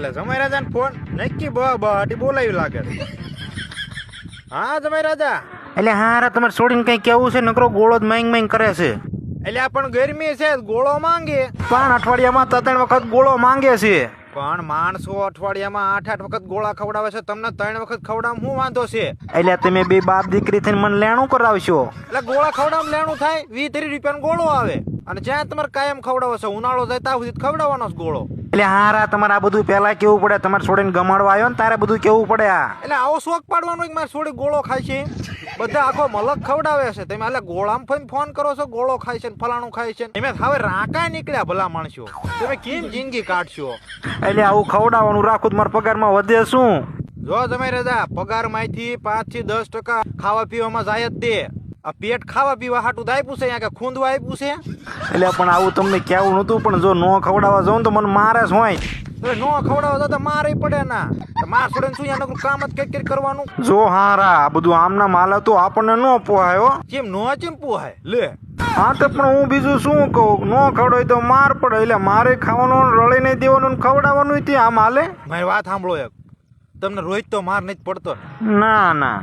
લે જમાઈ રાજા ને ફોન નક્કી બહાટી બોલાવી લાગે. હા જમાઈ રાજા. એટલે હારા તમારે છોડીને કઈ કેવું છે? નકરો ગોળો જ માંગ માંગ કરે છે. એટલે આ પણ ગરમી છે ગોળો માંગે. પણ અઠવાડિયામાં 3 વખત ગોળો માંગે છે. પણ માણસો અઠવાડિયામાં 8 વખત ગોળા ખવડાવે છે, તમને 3 વખત ખવડાવવામાં શું વાંધો છે? એટલે તમે બે બાપ દીકરી થઈને મને લેણું કરાવશો. એટલે ગોળા ખવડાવવામાં લેણું થાય 20-30 રૂપિયાનો ગોળો આવે અને જ્યાં તમારે કાયમ ખવડાવો છે ઉનાળો જાય ત્યાં સુધી ખવડાવવાનો ગોળો. એટલે હારા તમારે આ બધું પેલા કેવું પડે, તમારે છોડીને ગમાડવા આવ્યો ને તારે બધું કેવું પડે. આ એટલે આવો શોખ પાડવાનો કે મારે છોડી ગોળો ખાય છે, બધા આખો મલક ખવડાવે છે, તમે એટલે ગોળામાં ફોન કરો છો ગોળો ખાય છે ને ફલાણું ખાય છે. એમ હવે રાકા નીકળ્યા ભલા માણસો, તમે કેમ જિંદગી કાઢશો? એટલે આવું ખવડાવવાનું રાખું મારા પગારમાં વધે શું? જો તમે રજા પગાર માંથી 5 થી 10% ખાવા પીવામાં જાય જ તે. આ પેટ ખાવા પીવા હાટું જ આપ્યું છે, અહીંયા કે ખૂંદવા આપ્યું છે? એટલે પણ આવું તમને કેવું નતું, પણ જો નો ખવડાવવા જાઉં તો મને મારે જ હોય. તો નો ખવડાવવા તો મારે પડે ના. માર છોડે શું અહીંયા કામ જ કઈ કરવાનું? જો હારા આ બધું આમના માલ હતું આપણને નો પોહાયો. કેમ નો ચેમ પોહાય લે? હા તો પણ હું બીજું શું કહું, નો ખવડાય તો માર પડે, એટલે મારે ખાવાનું રળી નહીં દેવાનું ખવડાવવાનું તે આમ હાલે. મારી વાત સાંભળો, એક તમને રોજ તો માર નથી પડતો? ના ના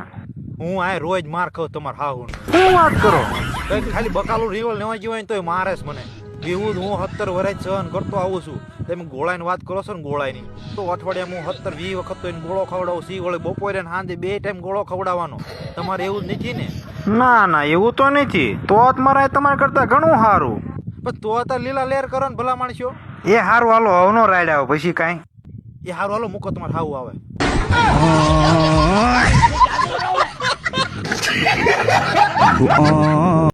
હું આ રોજ માર ખાઉં તમારે હાહું. શું વાત કરો? ખાલી બકાલું રિવલ લેવા જેવાય ને તોય મારે જ મને. એવું હું 17 વર્ષ સહન કરતો આવું છું. તમે ગોળાની વાત કરો છો ને ગોળાની, તો અઠવાડિયામાં હું 17-20 વખત તો એને ગોળો ખવડાવું. સી વળે બપોરે ને સાંજે 2 ટાઈમ ગોળો ખવડાવવાનો. તમારે એવું જ નથી ને? ના ના એવું તો નથી. તો તમારે તમારા કરતા ઘણું સારું. પણ તો અત્યારે લીલા લેર કરો ને ભલા માણસો. એ સારું હાલો હવનો રાઈડ આવે પછી કાંઈ. એ સારું હાલો મૂકો, તમારે હાવું આવે.